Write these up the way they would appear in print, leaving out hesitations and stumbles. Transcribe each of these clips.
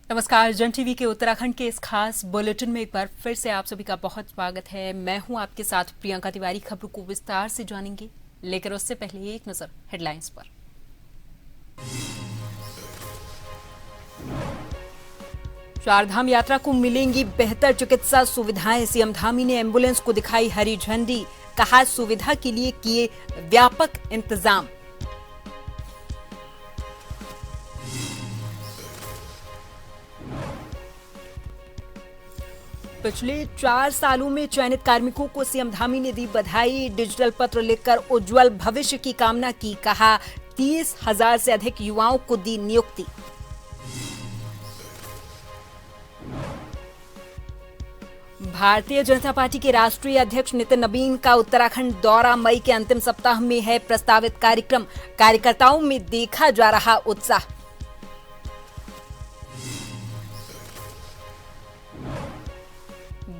नमस्कार। जन टीवी के उत्तराखंड के इस खास बुलेटिन में एक बार फिर से आप सभी का बहुत स्वागत है। मैं हूं आपके साथ प्रियंका तिवारी। खबरों को विस्तार से जानेंगे, लेकिन उससे पहले एक नजर हेडलाइंस पर। चारधाम यात्रा को मिलेंगी बेहतर चिकित्सा सुविधाएं। सीएम धामी ने एम्बुलेंस को दिखाई हरी झंडी, कहा सुविधा के लिए किए व्यापक इंतजाम। पिछले 4 सालों में चयनित कार्मिकों को सीएम धामी ने दी बधाई। डिजिटल पत्र लिखकर उज्जवल भविष्य की कामना की, कहा 30,000 से अधिक युवाओं को दी नियुक्ति। भारतीय जनता पार्टी के राष्ट्रीय अध्यक्ष नितिन नवीन का उत्तराखंड दौरा, मई के अंतिम सप्ताह में है प्रस्तावित कार्यक्रम। कार्यकर्ताओं में देखा जा रहा उत्साह।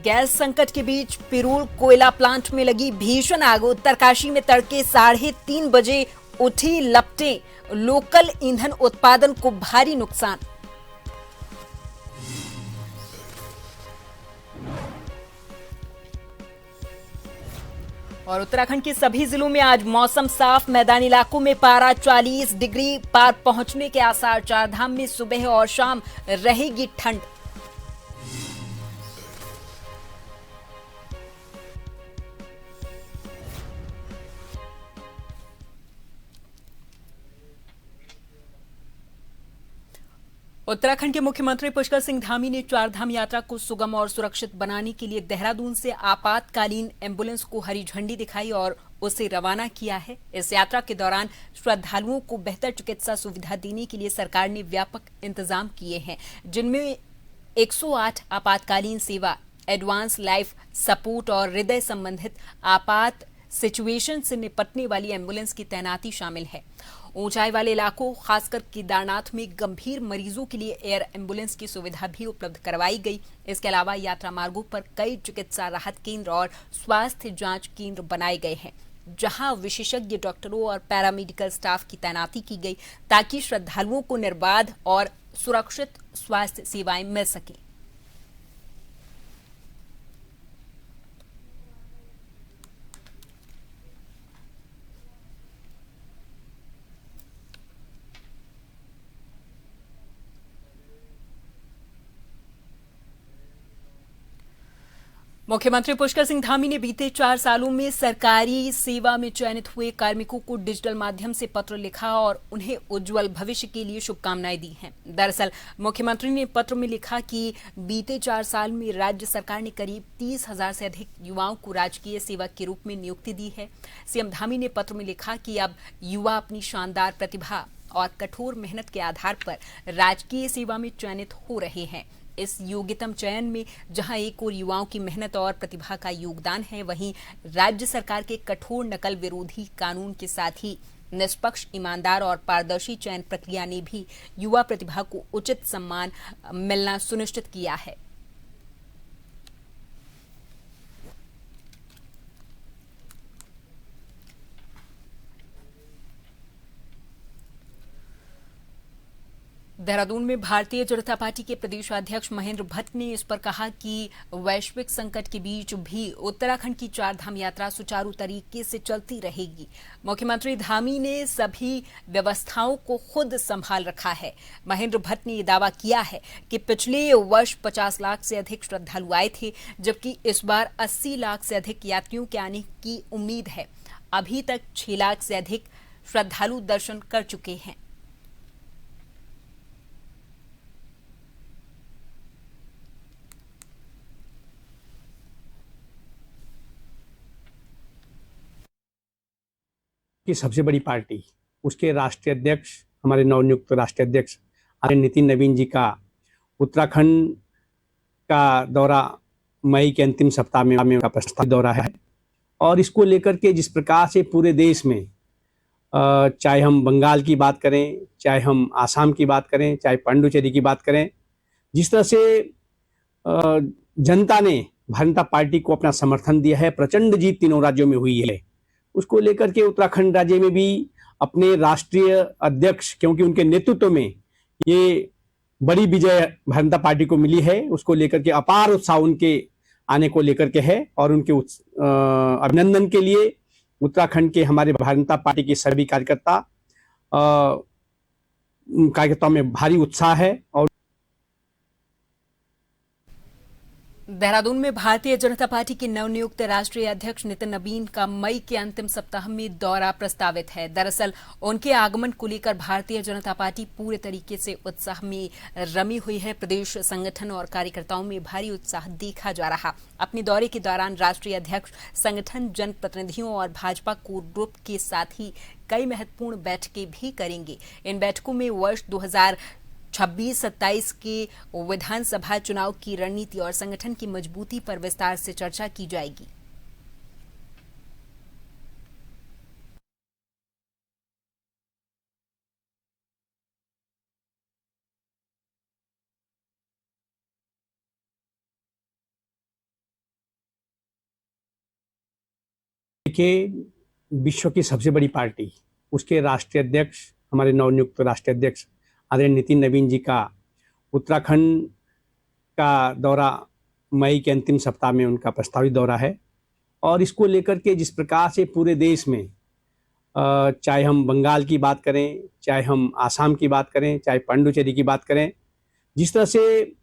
गैस संकट के बीच पिरूल कोयला प्लांट में लगी भीषण आग। उत्तरकाशी में तड़के 3:30 बजे उठी लपटें, लोकल ईंधन उत्पादन को भारी नुकसान। और उत्तराखंड के सभी जिलों में आज मौसम साफ, मैदानी इलाकों में पारा 40 डिग्री पार पहुंचने के आसार। चारधाम में सुबह और शाम रहेगी ठंड। उत्तराखंड के मुख्यमंत्री पुष्कर सिंह धामी ने चारधाम यात्रा को सुगम और सुरक्षित बनाने के लिए देहरादून से आपातकालीन एम्बुलेंस को हरी झंडी दिखाई और उसे रवाना किया है। इस यात्रा के दौरान श्रद्धालुओं को बेहतर चिकित्सा सुविधा देने के लिए सरकार ने व्यापक इंतजाम किए हैं, जिनमें 108 आपातकालीन सेवा, एडवांस लाइफ सपोर्ट और हृदय संबंधित आपात सिचुएशन से निपटने वाली एम्बुलेंस की तैनाती शामिल है। ऊंचाई वाले इलाकों, खासकर केदारनाथ में गंभीर मरीजों के लिए एयर एम्बुलेंस की सुविधा भी उपलब्ध करवाई गई। इसके अलावा यात्रा मार्गों पर कई चिकित्सा राहत केंद्र और स्वास्थ्य जांच केंद्र बनाए गए हैं, जहां विशेषज्ञ डॉक्टरों और पैरामेडिकल स्टाफ की तैनाती की गई, ताकि श्रद्धालुओं को निर्बाध और सुरक्षित स्वास्थ्य सेवाएं मिल सकें। मुख्यमंत्री पुष्कर सिंह धामी ने बीते 4 सालों में सरकारी सेवा में चयनित हुए कार्मिकों को डिजिटल माध्यम से पत्र लिखा और उन्हें उज्जवल भविष्य के लिए शुभकामनाएं दी हैं। दरअसल मुख्यमंत्री ने पत्र में लिखा कि बीते 4 साल में राज्य सरकार ने करीब 30,000 से अधिक युवाओं को राजकीय सेवा के रूप में नियुक्ति दी है। सीएम धामी ने पत्र में लिखा कि अब युवा अपनी शानदार प्रतिभा और कठोर मेहनत के आधार पर राजकीय सेवा में चयनित हो रहे हैं। इस योग्यतम चयन में जहां एक ओर युवाओं की मेहनत और प्रतिभा का योगदान है, वहीं राज्य सरकार के कठोर नकल विरोधी कानून के साथ ही निष्पक्ष, ईमानदार और पारदर्शी चयन प्रक्रिया ने भी युवा प्रतिभा को उचित सम्मान मिलना सुनिश्चित किया है। देहरादून में भारतीय जनता पार्टी के प्रदेश अध्यक्ष महेंद्र भट्ट ने इस पर कहा कि वैश्विक संकट के बीच भी उत्तराखंड की चारधाम यात्रा सुचारू तरीके से चलती रहेगी। मुख्यमंत्री धामी ने सभी व्यवस्थाओं को खुद संभाल रखा है। महेंद्र भट्ट ने यह दावा किया है कि पिछले वर्ष 50 लाख से अधिक श्रद्धालु आए थे, जबकि इस बार 80 लाख से अधिक यात्रियों के आने की उम्मीद है। अभी तक 6 लाख से अधिक श्रद्धालु दर्शन कर चुके हैं। की सबसे बड़ी पार्टी, उसके राष्ट्रीय अध्यक्ष, हमारे नवनियुक्त राष्ट्रीय अध्यक्ष आदरणीय नितिन नवीन जी का उत्तराखंड का दौरा मई के अंतिम सप्ताह में का प्रस्तावित दौरा है। और इसको लेकर के जिस प्रकार से पूरे देश में, चाहे हम बंगाल की बात करें, चाहे हम आसाम की बात करें, चाहे पांडुचेरी की बात करें, जिस तरह से जनता ने भारतीय जनता पार्टी को अपना समर्थन दिया है, प्रचंड जीत तीनों राज्यों में हुई है, उसको लेकर के उत्तराखंड राज्य में भी अपने राष्ट्रीय अध्यक्ष, क्योंकि उनके नेतृत्व में ये बड़ी विजय भारतीय जनता पार्टी को मिली है, उसको लेकर के अपार उत्साह उनके आने को लेकर के है। और उनके अभिनंदन के लिए उत्तराखंड के हमारे भारतीय जनता पार्टी के सभी कार्यकर्ताओं में भारी उत्साह है। और देहरादून में भारतीय जनता पार्टी के नवनियुक्त राष्ट्रीय अध्यक्ष नितिन नवीन का मई के अंतिम सप्ताह में दौरा प्रस्तावित है। दरअसल उनके आगमन को लेकर भारतीय जनता पार्टी पूरे तरीके से उत्साह में रमी हुई है। प्रदेश संगठन और कार्यकर्ताओं में भारी उत्साह देखा जा रहा। अपने दौरे के दौरान राष्ट्रीय अध्यक्ष संगठन जनप्रतिनिधियों और भाजपा कोर ग्रुप के साथ ही कई महत्वपूर्ण बैठकें भी करेंगे। इन बैठकों में वर्ष 2026-27 के विधानसभा चुनाव की रणनीति और संगठन की मजबूती पर विस्तार से चर्चा की जाएगी। देखिए, विश्व की सबसे बड़ी पार्टी, उसके राष्ट्रीय अध्यक्ष, हमारे नवनियुक्त राष्ट्रीय अध्यक्ष आदरणीय नितिन नवीन जी का उत्तराखंड का दौरा मई के अंतिम सप्ताह में उनका प्रस्तावित दौरा है। और इसको लेकर के जिस प्रकार से पूरे देश में, चाहे हम बंगाल की बात करें, चाहे हम आसाम की बात करें, चाहे पांडुचेरी की बात करें, जिस तरह से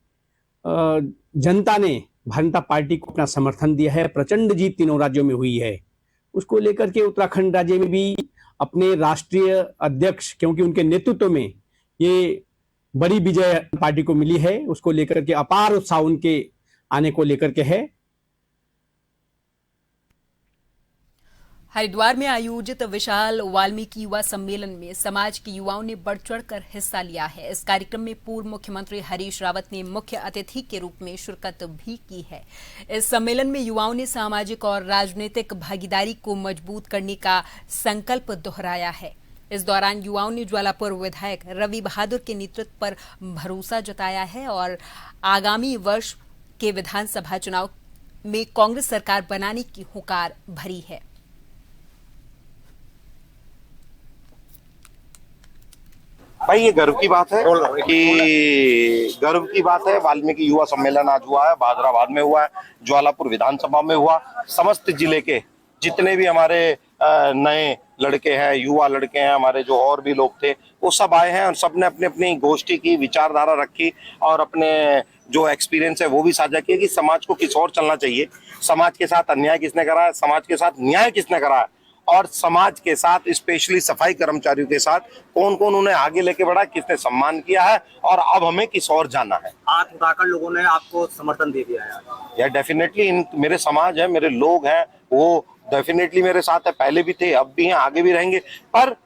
जनता ने भारतीय जनता पार्टी को अपना समर्थन दिया है, प्रचंड जीत तीनों राज्यों में हुई है, उसको लेकर के उत्तराखंड राज्य में भी अपने राष्ट्रीय अध्यक्ष, क्योंकि उनके नेतृत्व में ये बड़ी विजय पार्टी को मिली है, उसको लेकर के अपार उत्साह उनके आने को लेकर के है। हरिद्वार में आयोजित विशाल वाल्मीकि युवा सम्मेलन में समाज के युवाओं ने बढ़ चढ़कर हिस्सा लिया है। इस कार्यक्रम में पूर्व मुख्यमंत्री हरीश रावत ने मुख्य अतिथि के रूप में शिरकत भी की है। इस सम्मेलन में युवाओं ने सामाजिक और राजनीतिक भागीदारी को मजबूत करने का संकल्प दोहराया है। इस दौरान युवाओं ने ज्वालापुर विधायक रवि बहादुर के नेतृत्व पर भरोसा जताया है और आगामी वर्ष के विधानसभा चुनाव में कांग्रेस सरकार बनाने की हुंकार भरी है। भाई ये गर्व की बात है वाल्मीकि युवा सम्मेलन आज हुआ है, भादराबाद में हुआ है, ज्वालापुर विधानसभा में हुआ। समस्त जिले के जितने भी हमारे नए लड़के हैं, युवा लड़के हैं, हमारे जो और भी लोग थे, वो सब आए हैं और सबने अपनी अपनी गोष्ठी की, विचारधारा रखी और अपने जो एक्सपीरियंस है वो भी साझा किया कि समाज को किस ओर चलना चाहिए, समाज के साथ अन्याय किसने करा है, समाज के साथ न्याय किसने करा है और समाज के साथ स्पेशली सफाई कर्मचारियों के साथ कौन कौन उन्हें आगे लेके बढ़ा, किसने सम्मान किया है और अब हमें किस ओर जाना है। आज उत्तराखंड लोगों ने आपको समर्थन दे दिया है या डेफिनेटली मेरे समाज है, मेरे लोग हैं, वो डेफिनेटली मेरे साथ है, पहले भी थे, अब भी हैं, आगे भी रहेंगे। पर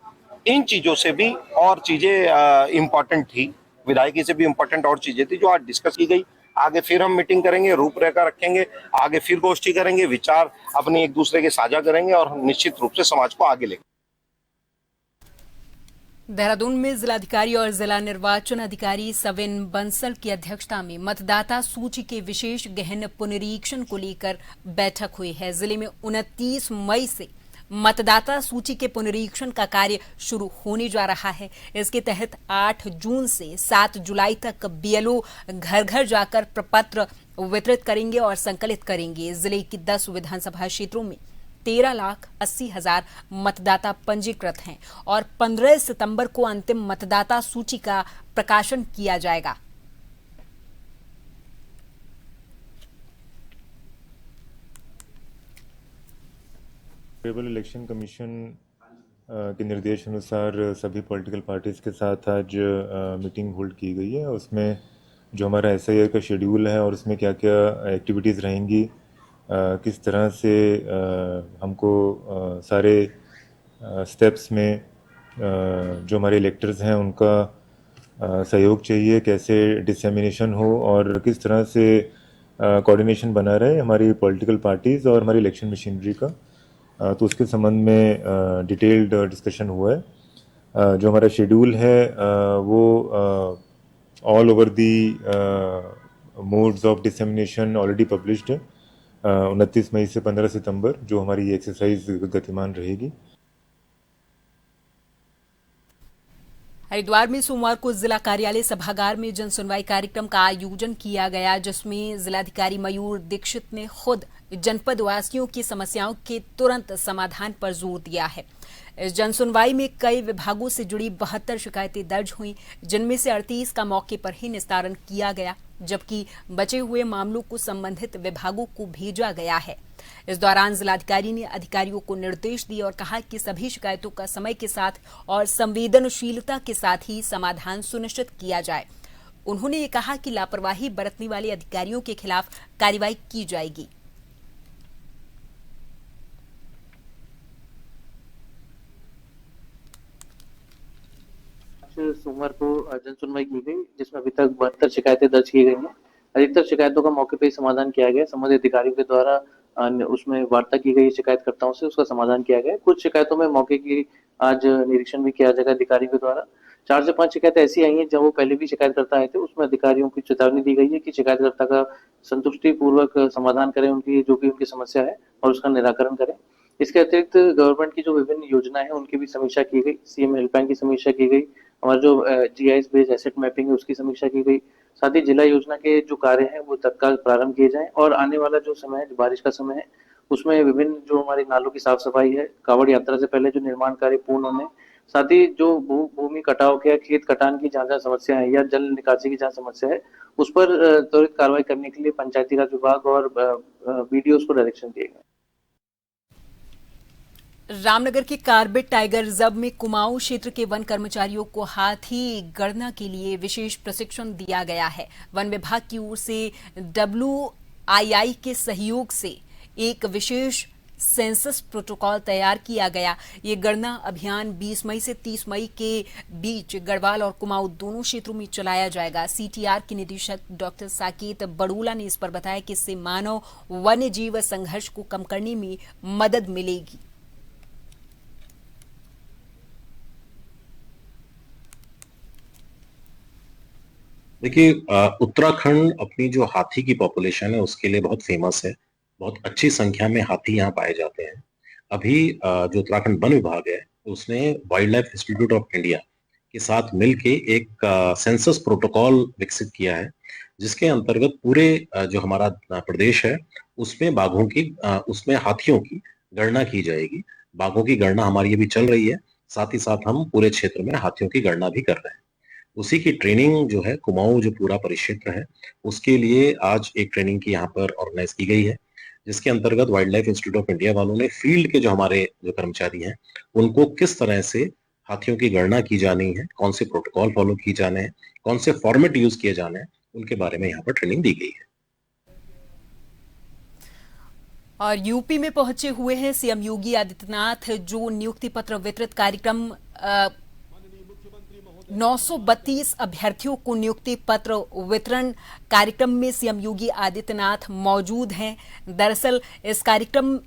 इन चीजों से भी और चीजें इम्पोर्टेंट थी, विधायकी से भी इम्पोर्टेंट और चीजें थी जो आज डिस्कस की गई। आगे फिर हम मीटिंग करेंगे, रूपरेखा रखेंगे, आगे फिर गोष्ठी करेंगे, विचार अपने एक दूसरे के साझा करेंगे और निश्चित रूप से समाज को आगे लेंगे। देहरादून में जिलाधिकारी और जिला निर्वाचन अधिकारी सविन बंसल की अध्यक्षता में मतदाता सूची के विशेष गहन पुनरीक्षण को लेकर बैठक हुई है। जिले में 29 मई से मतदाता सूची के पुनरीक्षण का कार्य शुरू होने जा रहा है। इसके तहत 8 जून से 7 जुलाई तक बीएलओ घर घर जाकर प्रपत्र वितरित करेंगे और संकलित करेंगे। जिले की 10 विधानसभा क्षेत्रों में 13,80,000 मतदाता पंजीकृत हैं और 15 सितंबर को अंतिम मतदाता सूची का प्रकाशन किया जाएगा। ट्राइबल इलेक्शन कमीशन के निर्देश अनुसार सभी पॉलिटिकल पार्टीज़ के साथ आज मीटिंग होल्ड की गई है। उसमें जो हमारा SIR का शेड्यूल है और उसमें क्या क्या एक्टिविटीज़ रहेंगी, किस तरह से हमको सारे स्टेप्स में जो हमारे इलेक्टर्स हैं उनका सहयोग चाहिए, कैसे डिसेमिनेशन हो और किस तरह से कोऑर्डिनेशन बना रहे हमारी पॉलिटिकल पार्टीज़ और हमारी इलेक्शन मशीनरी का, तो उसके संबंध में डिटेल्ड डिस्कशन हुआ है। जो हमारा शेड्यूल है वो all over the modes of dissemination already published है। 29 मई से 15 सितंबर जो हमारी एक्सरसाइज गतिमान रहेगी। हरिद्वार में सोमवार को जिला कार्यालय सभागार में जन सुनवाई कार्यक्रम का आयोजन किया गया, जिसमें जिलाधिकारी मयूर दीक्षित ने खुद जनपद वासियों की समस्याओं के तुरंत समाधान पर जोर दिया है। इस जन सुनवाई में कई विभागों से जुड़ी 72 शिकायतें दर्ज हुई, जिनमें से 38 का मौके पर ही निस्तारण किया गया, जबकि बचे हुए मामलों को संबंधित विभागों को भेजा गया है। इस दौरान जिलाधिकारी ने अधिकारियों को निर्देश दिए और कहा कि सभी शिकायतों का समय के साथ और संवेदनशीलता के साथ ही समाधान सुनिश्चित किया जाए। उन्होंने ये कहा कि लापरवाही बरतने वाले अधिकारियों के खिलाफ कार्रवाई की जाएगी। सोमवार को जन सुनवाई की गई, जिसमें अभी तक 72 शिकायतें दर्ज की गई हैं। अधिकतर शिकायतों का मौके पर ही समाधान किया गया। संबंधित अधिकारियों के द्वारा उसमें वार्ता की गई शिकायतकर्ताओं से, उसका समाधान किया गया। कुछ शिकायतों में मौके की आज निरीक्षण भी किया जाएगा अधिकारियों के द्वारा। 4 से 5 शिकायतें ऐसी आई हैं जब वो पहले भी शिकायतकर्ता आए थे, उसमें अधिकारियों की चेतावनी दी गई है कि शिकायतकर्ता का संतुष्टि पूर्वक समाधान करें, उनकी जो भी उनकी समस्या है और उसका निराकरण करें। इसके अतिरिक्त गवर्नमेंट की जो विभिन्न योजना है उनकी भी समीक्षा की गई। सीएम हेल्पलाइन की समीक्षा की गई। हमारा जो जीआईएस बेस्ड एसेट मैपिंग है उसकी समीक्षा की गई। साथ ही जिला योजना के जो कार्य हैं वो तत्काल प्रारंभ किए जाएं और आने वाला जो समय है, बारिश का समय है, उसमें विभिन्न जो हमारे नालों की साफ सफाई है, कावड़ यात्रा से पहले जो निर्माण कार्य पूर्ण होने, साथ ही जो भूमि कटाव के खेत कटान की जहाँ समस्या है या जल निकासी की जहाँ समस्या है, उस पर त्वरित कार्रवाई करने के लिए पंचायती राज विभाग और बीडीओ को डायरेक्शन दिए गए। रामनगर के कार्बेट टाइगर रिजर्व में कुमाऊं क्षेत्र के वन कर्मचारियों को हाथी गणना के लिए विशेष प्रशिक्षण दिया गया है। वन विभाग की ओर से WII के सहयोग से एक विशेष सेंसस प्रोटोकॉल तैयार किया गया। ये गणना अभियान 20 मई से 30 मई के बीच गढ़वाल और कुमाऊं दोनों क्षेत्रों में चलाया जाएगा। CTR के निदेशक डॉक्टर साकेत बड़ूला ने इस पर बताया कि इससे मानव वन्य जीव संघर्ष को कम करने में मदद मिलेगी। देखिए, उत्तराखंड अपनी जो हाथी की पॉपुलेशन है उसके लिए बहुत फेमस है। बहुत अच्छी संख्या में हाथी यहाँ पाए जाते हैं। अभी जो उत्तराखंड वन विभाग है उसने wild life institute of India के साथ मिलके एक सेंसस प्रोटोकॉल विकसित किया है, जिसके अंतर्गत पूरे जो हमारा प्रदेश है उसमें उसमें हाथियों की गणना की जाएगी। बाघों की गणना हमारी अभी चल रही है, साथ ही साथ हम पूरे क्षेत्र में हाथियों की गणना भी कर रहे हैं। उसी की ट्रेनिंग जो है कुमाऊं जो पूरा परिक्षेत्र है उसके लिए आज एक ट्रेनिंग की यहाँ पर ऑर्गेनाइज की गई है, जिसके अंतर्गत wild life institute of India वालों ने फील्ड के जो हमारे जो कर्मचारी हैं उनको किस तरह से हाथियों की गणना की जानी है, कौन से प्रोटोकॉल फॉलो किए जाने हैं, कौन से फॉर्मेट यूज किए जाने हैं, उनके बारे में यहाँ पर ट्रेनिंग दी गई है। और यूपी में पहुंचे हुए हैं सीएम योगी आदित्यनाथ, जो नियुक्ति पत्र वितरित कार्यक्रम 932 अभ्यर्थियों को नियुक्ति पत्र वितरण कार्यक्रम में सीएम योगी आदित्यनाथ मौजूद हैं। दरअसल इस कार्यक्रम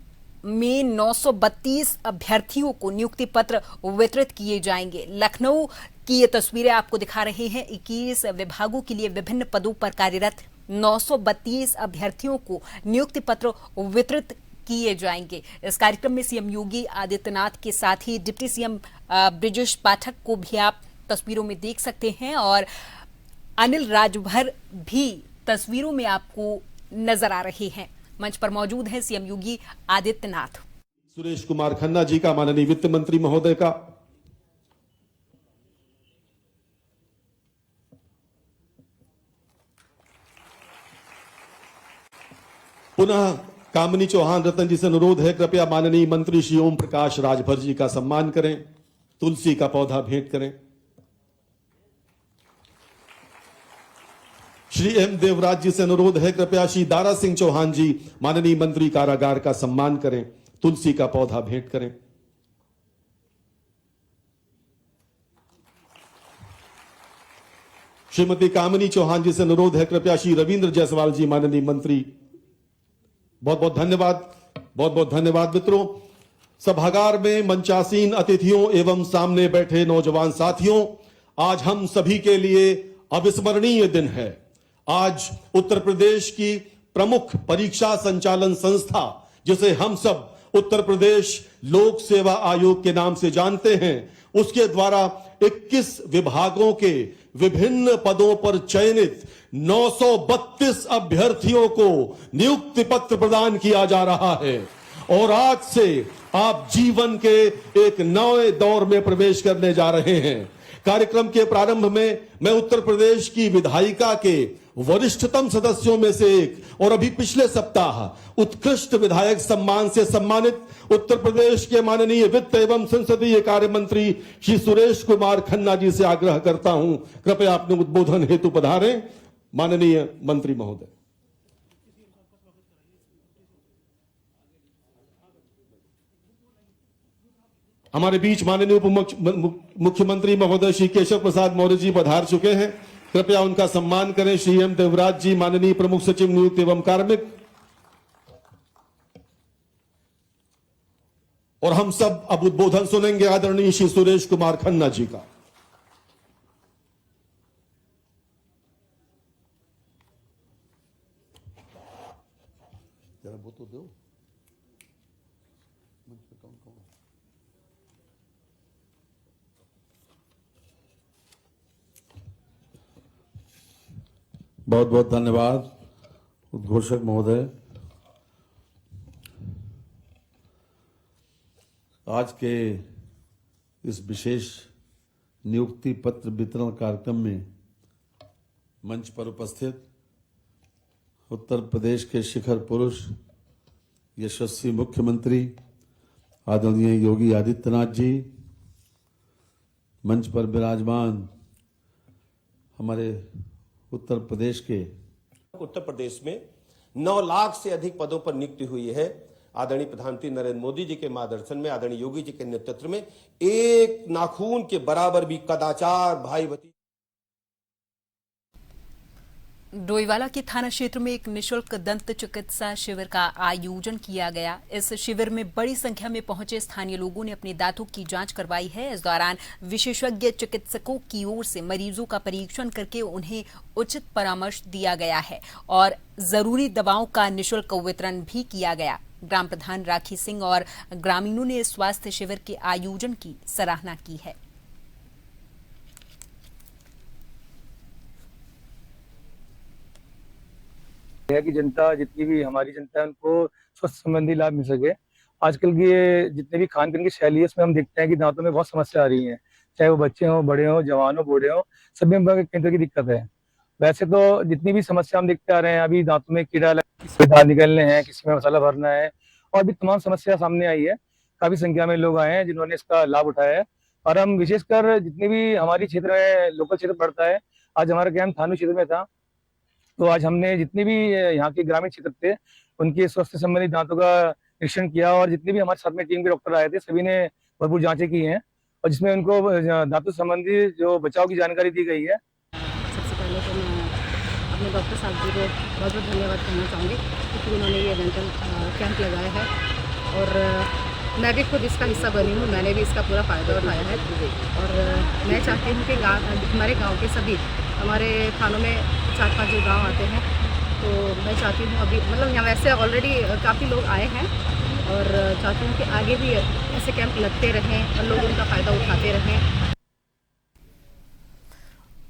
में 932 अभ्यर्थियों को नियुक्ति पत्र वितरित किए जाएंगे। लखनऊ की ये तस्वीरें आपको दिखा रहे हैं। 21 विभागों के लिए विभिन्न पदों पर कार्यरत 932 अभ्यर्थियों को नियुक्ति पत्र वितरित किए जाएंगे। इस कार्यक्रम में सीएम योगी आदित्यनाथ के साथ ही डिप्टी सीएम ब्रिजेश पाठक को भी आप तस्वीरों में देख सकते हैं और अनिल राजभर भी तस्वीरों में आपको नजर आ रहे हैं। मंच पर मौजूद हैं सीएम योगी आदित्यनाथ। सुरेश कुमार खन्ना जी का, माननीय वित्त मंत्री महोदय का, पुनः कामिनी चौहान रतन जी से अनुरोध है, कृपया माननीय मंत्री श्री ओम प्रकाश राजभर जी का सम्मान करें, तुलसी का पौधा भेंट करें। श्री एम देवराज जी से अनुरोध है, कृपया श्री दारा सिंह चौहान जी माननीय मंत्री कारागार का सम्मान करें, तुलसी का पौधा भेंट करें। श्रीमती कामिनी चौहान जी से अनुरोध है, कृपया श्री रविंद्र जायसवाल जी माननीय मंत्री। बहुत बहुत धन्यवाद, बहुत बहुत धन्यवाद। मित्रों, सभागार में मंचासीन अतिथियों एवं सामने बैठे नौजवान साथियों, आज हम सभी के लिए अविस्मरणीय दिन है। आज उत्तर प्रदेश की प्रमुख परीक्षा संचालन संस्था, जिसे हम सब उत्तर प्रदेश लोक सेवा आयोग के नाम से जानते हैं, उसके द्वारा 21 विभागों के विभिन्न पदों पर चयनित 932 अभ्यर्थियों को नियुक्ति पत्र प्रदान किया जा रहा है और आज से आप जीवन के एक नए दौर में प्रवेश करने जा रहे हैं। कार्यक्रम के प्रारंभ में मैं उत्तर प्रदेश की विधायिका के वरिष्ठतम सदस्यों में से एक और अभी पिछले सप्ताह उत्कृष्ट विधायक सम्मान से सम्मानित उत्तर प्रदेश के माननीय वित्त एवं संसदीय कार्य मंत्री श्री सुरेश कुमार खन्ना जी से आग्रह करता हूं, कृपया अपने उद्बोधन हेतु पधारें। माननीय मंत्री महोदय। हमारे बीच माननीय उप मुख्यमंत्री महोदय श्री केशव प्रसाद मौर्य जी पधार चुके हैं, कृपया उनका सम्मान करें। श्री एम देवराज जी, माननीय प्रमुख सचिव नियुक्त एवं कार्मिक। और हम सब अब उद्बोधन सुनेंगे आदरणीय श्री सुरेश कुमार खन्ना जी का। जरा वो तो दो। बहुत बहुत धन्यवाद उद्घोषक महोदय। आज के इस विशेष नियुक्ति पत्र वितरण कार्यक्रम में मंच पर उपस्थित उत्तर प्रदेश के शिखर पुरुष यशस्वी मुख्यमंत्री आदरणीय योगी आदित्यनाथ जी, मंच पर विराजमान हमारे उत्तर प्रदेश के उत्तर प्रदेश में 9 लाख से अधिक पदों पर नियुक्ति हुई है। आदरणीय प्रधानमंत्री नरेंद्र मोदी जी के मार्गदर्शन में, आदरणीय योगी जी के नेतृत्व में एक नाखून के बराबर भी कदाचार भाई भतीजे। डोईवाला के थाना क्षेत्र में एक निशुल्क दंत चिकित्सा शिविर का आयोजन किया गया। इस शिविर में बड़ी संख्या में पहुंचे स्थानीय लोगों ने अपने दांतों की जांच करवाई है। इस दौरान विशेषज्ञ चिकित्सकों की ओर से मरीजों का परीक्षण करके उन्हें उचित परामर्श दिया गया है और जरूरी दवाओं का निशुल्क वितरण भी किया गया। ग्राम प्रधान राखी सिंह और ग्रामीणों ने स्वास्थ्य शिविर के आयोजन की सराहना की है। है कि जनता, जितनी भी हमारी जनता है, उनको स्वास्थ्य संबंधी लाभ मिल सके। आजकल की ये जितने भी खान पीन की शैली है, इसमें हम देखते हैं कि दांतों में बहुत समस्या आ रही है, चाहे वो बच्चे हों, बड़े हों, जवान हो, बूढ़े हों, सभी में कई तरह की दिक्कत है। वैसे तो जितनी भी समस्या हम देखते आ रहे हैं, अभी दांतों में कीड़ा दांत निकलने हैं, किसी में मसाला भरना है, और भी तमाम समस्या सामने आई है। काफी संख्या में लोग आए हैं जिन्होंने इसका लाभ उठाया है। और हम विशेषकर जितने भी हमारी क्षेत्र में लोकल क्षेत्र पड़ता है, आज हमारा कैंप थानू क्षेत्र में था, तो आज हमने जितने भी यहाँ के ग्रामीण क्षेत्र थे उनके स्वास्थ्य संबंधी दांतों का निरीक्षण किया और जितने भी हमारे साथ में टीम के डॉक्टर आए थे सभी ने भरपूर जांचें की हैं और जिसमें उनको दांतों संबंधी जो बचाव की जानकारी दी गई है। सबसे पहले तो मैं अपने डॉक्टर साहब जी को बहुत बहुत धन्यवाद करना चाहूँगी क्योंकि उन्होंने ये डेंटल कैंप लगाया है और मैं भी खुद इसका हिस्सा बनी हूँ। मैंने भी इसका पूरा फ़ायदा उठाया है और मैं चाहती हूँ कि हमारे गाँव के सभी, हमारे थानों में 4-5 जो गाँव आते हैं, तो मैं चाहती हूँ अभी मतलब यहाँ वैसे ऑलरेडी काफ़ी लोग आए हैं और चाहती हूँ कि आगे भी ऐसे कैंप लगते रहें और लोग उनका फ़ायदा उठाते रहें।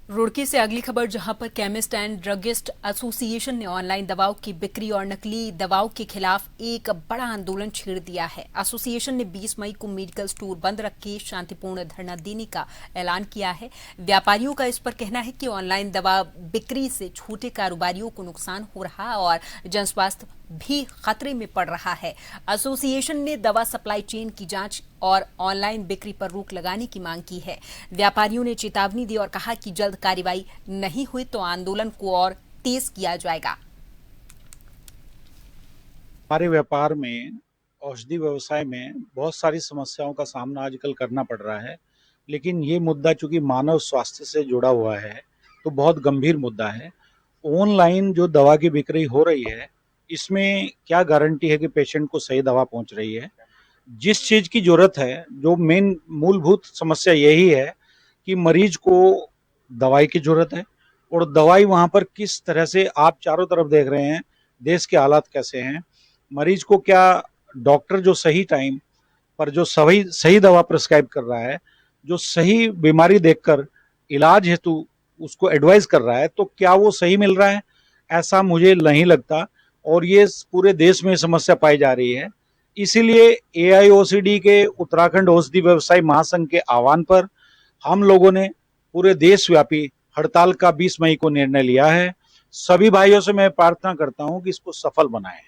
रुड़की से अगली खबर, जहां पर केमिस्ट एंड ड्रगिस्ट एसोसिएशन ने ऑनलाइन दवाओं की बिक्री और नकली दवाओं के खिलाफ एक बड़ा आंदोलन छेड़ दिया है। एसोसिएशन ने 20 मई को मेडिकल स्टोर बंद रख के शांतिपूर्ण धरना देने का ऐलान किया है। व्यापारियों का इस पर कहना है कि ऑनलाइन दवा बिक्री से छोटे कारोबारियों को नुकसान हो रहा और जनस्वास्थ्य भी खतरे में पड़ रहा है। एसोसिएशन ने दवा सप्लाई चेन की जांच और ऑनलाइन बिक्री पर रोक लगाने की मांग की है। व्यापारियों ने चेतावनी दी और कहा कि जल्द कार्रवाई नहीं हुई तो आंदोलन को और तेज किया जाएगा। हमारे व्यापार में, औषधि व्यवसाय में बहुत सारी समस्याओं का सामना आजकल करना पड़ रहा है, लेकिन ये मुद्दा चूंकि मानव स्वास्थ्य से जुड़ा हुआ है तो बहुत गंभीर मुद्दा है। ऑनलाइन जो दवा की बिक्री हो रही है, इसमें क्या गारंटी है कि पेशेंट को सही दवा पहुंच रही है। जिस चीज की जरूरत है, जो मेन मूलभूत समस्या यही है कि मरीज को दवाई की जरूरत है और दवाई वहां पर किस तरह से, आप चारों तरफ देख रहे हैं देश के हालात कैसे हैं, मरीज को क्या डॉक्टर जो सही टाइम पर जो सही दवा प्रिस्क्राइब कर रहा है, जो सही बीमारी देखकर इलाज हेतु उसको एडवाइस कर रहा है, तो क्या वो सही मिल रहा है? ऐसा मुझे नहीं लगता और ये पूरे देश में समस्या पाई जा रही है। इसीलिए AIOCD के उत्तराखंड औषधि व्यवसायी महासंघ के आह्वान पर हम लोगों ने पूरे देशव्यापी हड़ताल का 20 मई को निर्णय लिया है। सभी भाइयों से मैं प्रार्थना करता हूं कि इसको सफल बनाएं।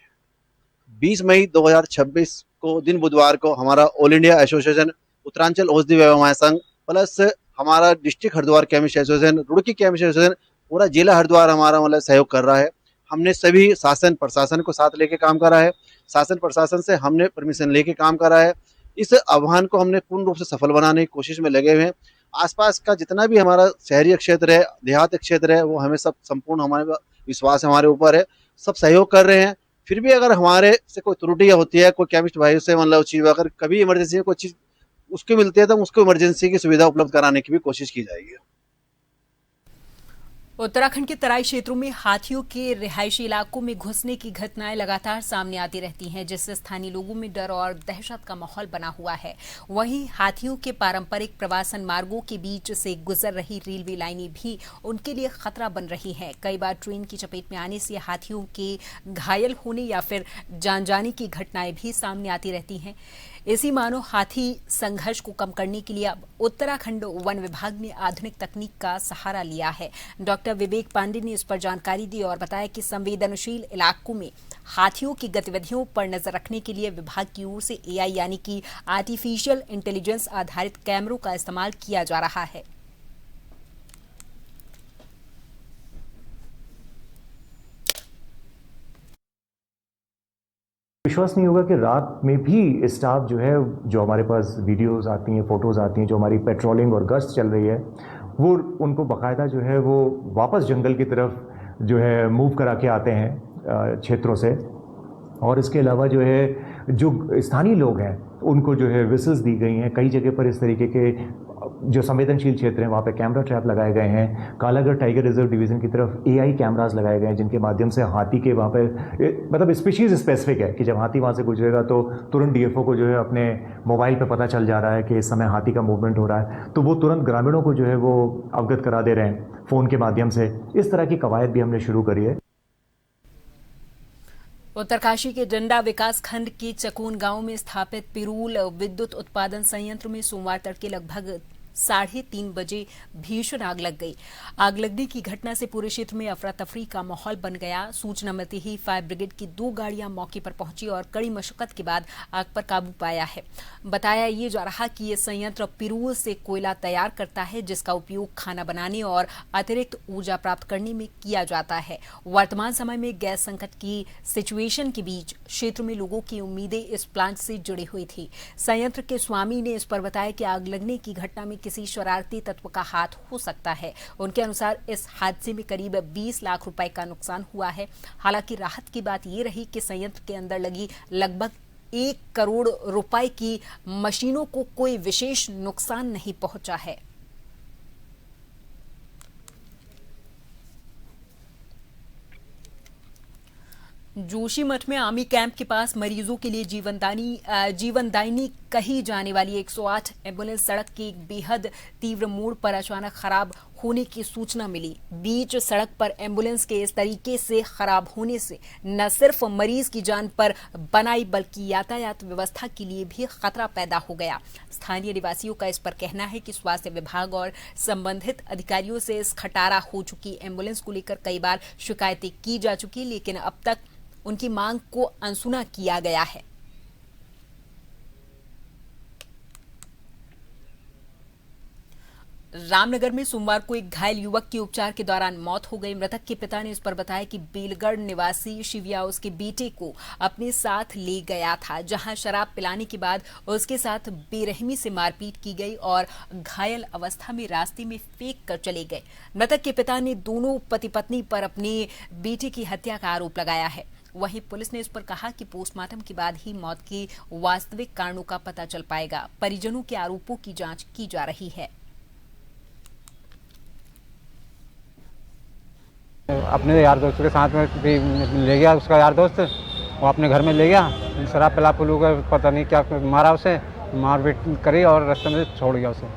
20 मई 2026 को दिन बुधवार को हमारा ऑल इंडिया एसोसिएशन उत्तरांचल औषधि व्यवसायी महासंघ प्लस हमारा district Haridwar chemist association, Roorkee chemist association, पूरा जिला हरिद्वार हमारा मतलब सहयोग कर रहा है। हमने सभी शासन प्रशासन को साथ लेके काम करा है, शासन प्रशासन से हमने परमिशन लेके काम करा है। इस आह्वान को हमने पूर्ण रूप से सफल बनाने की कोशिश में लगे हुए हैं। आसपास का जितना भी हमारा शहरी क्षेत्र है, देहात क्षेत्र है, वो हमें सब संपूर्ण हमारे विश्वास हमारे ऊपर है, सब सहयोग कर रहे हैं। फिर भी अगर हमारे से कोई त्रुटियां होती है, कोई केमिस्ट भाई से मतलब चीज अगर कभी इमरजेंसी में कोई चीज उसकी मिलती है तो उसको इमरजेंसी की सुविधा उपलब्ध कराने की भी कोशिश की जाएगी। उत्तराखंड के तराई क्षेत्रों में हाथियों के रिहायशी इलाकों में घुसने की घटनाएं लगातार सामने आती रहती हैं, जिससे स्थानीय लोगों में डर और दहशत का माहौल बना हुआ है। वहीं हाथियों के पारंपरिक प्रवासन मार्गों के बीच से गुजर रही रेलवे लाइनें भी उनके लिए खतरा बन रही हैं। कई बार ट्रेन की चपेट में आने से हाथियों के घायल होने या फिर जान जाने की घटनाएं भी सामने आती रहती हैं। इसी मानो हाथी संघर्ष को कम करने के लिए अब उत्तराखंड वन विभाग ने आधुनिक तकनीक का सहारा लिया है। डॉक्टर विवेक पांडे ने इस पर जानकारी दी और बताया कि संवेदनशील इलाकों में हाथियों की गतिविधियों पर नजर रखने के लिए विभाग की ओर से AI यानी कि आर्टिफिशियल इंटेलिजेंस आधारित कैमरों का इस्तेमाल किया जा रहा है। विश्वास नहीं होगा कि रात में भी स्टाफ जो है, जो हमारे पास वीडियोस आती हैं, फोटोज आती हैं, जो हमारी पेट्रोलिंग और गश्त चल रही है, वो उनको बाकायदा जो है वो वापस जंगल की तरफ जो है मूव करा के आते हैं क्षेत्रों से। और इसके अलावा जो है जो स्थानीय लोग हैं उनको जो है विसल्स दी गई हैं। कई जगह पर इस तरीके के जो संवेदनशील क्षेत्र हैं वहाँ पे कैमरा ट्रैप लगाए गए हैं। कालागढ़ टाइगर रिजर्व डिवीज़न की तरफ AI कैमरास लगाए गए हैं, जिनके माध्यम से हाथी के वहाँ पे मतलब स्पीशीज़ स्पेसिफिक है कि जब हाथी वहाँ से गुजरेगा तो तुरंत DFO को जो है अपने मोबाइल पे पता चल जा रहा है कि इस समय हाथी का मूवमेंट हो रहा है, तो वो तुरंत ग्रामीणों को जो है वो अवगत करा दे रहे हैं फ़ोन के माध्यम से। इस तरह की कवायद भी हमने शुरू करी है। उत्तरकाशी के डंडा विकास खंड के चकोन गांव में स्थापित पिरूल विद्युत उत्पादन संयंत्र में सोमवार तड़के लगभग 3:30 बजे भीषण आग लग गई। आग लगने की घटना से पूरे क्षेत्र में अफरा तफरी का माहौल बन गया। सूचना मिलते ही फायर ब्रिगेड की 2 गाड़ियां मौके पर पहुंची और कड़ी मशक्कत के बाद आग पर काबू पाया है। बताया ये जा रहा कि ये संयंत्र पिरूल से कोयला तैयार करता है, जिसका उपयोग खाना बनाने और अतिरिक्त ऊर्जा प्राप्त करने में किया जाता है। वर्तमान समय में गैस संकट की सिचुएशन के बीच क्षेत्र में लोगों की उम्मीदें इस प्लांट से जुड़ी हुई थी। संयंत्र के स्वामी ने इस पर बताया कि आग लगने की घटना में किसी शरारती तत्व का हाथ हो सकता है। उनके अनुसार इस हादसे में करीब 20 लाख रुपए का नुकसान हुआ है। हालांकि राहत की बात यह रही कि संयंत्र के अंदर लगी लगभग 1 करोड़ रुपए की मशीनों को कोई विशेष नुकसान नहीं पहुंचा है। जोशीमठ में आर्मी कैंप के पास मरीजों के लिए जीवनदायिनी कही जाने वाली 108 एम्बुलेंस सड़क के एक बेहद तीव्र मोड़ पर अचानक खराब होने की सूचना मिली। बीच सड़क पर एम्बुलेंस के इस तरीके से खराब होने से न सिर्फ मरीज की जान पर बनाई बल्कि यातायात व्यवस्था के लिए भी खतरा पैदा हो गया। स्थानीय निवासियों का इस पर कहना है कि स्वास्थ्य विभाग और संबंधित अधिकारियों से इस खटारा हो चुकी एम्बुलेंस को लेकर कई बार शिकायतें की जा चुकी, लेकिन अब तक उनकी मांग को अनसुना किया गया है। रामनगर में सोमवार को एक घायल युवक की उपचार के दौरान मौत हो गई। मृतक के पिता ने इस पर बताया कि बेलगढ़ निवासी शिविया उसके बेटे को अपने साथ ले गया था, जहां शराब पिलाने के बाद उसके साथ बेरहमी से मारपीट की गई और घायल अवस्था में रास्ते में फेंक कर चले गए। मृतक के पिता ने दोनों पति पत्नी पर अपने बेटे की हत्या का आरोप लगाया है। वहीं पुलिस ने इस पर कहा कि पोस्टमार्टम के बाद ही मौत के वास्तविक कारणों का पता चल पाएगा। परिजनों के आरोपों की जांच की जा रही है। अपने यार दोस्त के साथ में ले गया, उसका यार दोस्त वो अपने घर में ले गया, शराब पिला पुलू का पता नहीं क्या मारा उसे, मारपीट करी और रास्ते में छोड़ गया उसे।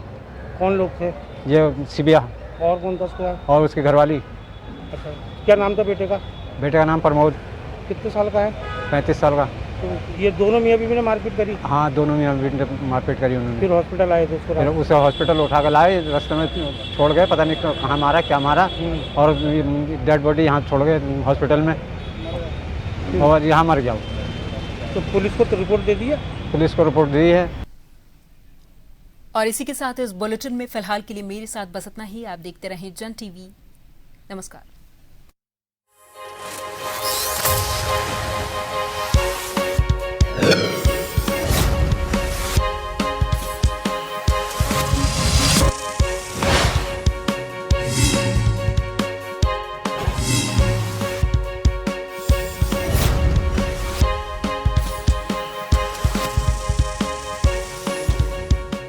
कौन लोग थे? ये सिबिया और कौन था उसके? और उसकी घरवाली। अच्छा, क्या नाम था बेटे का? बेटे का नाम प्रमोद। कितने साल का है? 35 साल का। तो ये दोनों मियाँ बीवी ने मारपीट करी? हाँ, दोनों मियाँ बीवी ने मारपीट करी उन्होंने। फिर हॉस्पिटल आए थे उसको? फिर उसे हॉस्पिटल उठा कर लाए, रास्ते में छोड़ गए, पता नहीं कहाँ मारा क्या मारा, और डेड बॉडी यहाँ छोड़ गए हॉस्पिटल में, और यहाँ मर गया। तो पुलिस को तो रिपोर्ट दे दी है? पुलिस को रिपोर्ट दी है। और इसी के साथ इस बुलेटिन में फिलहाल के लिए मेरे साथ बस इतना ही। आप देखते रहें जन टीवी। नमस्कार।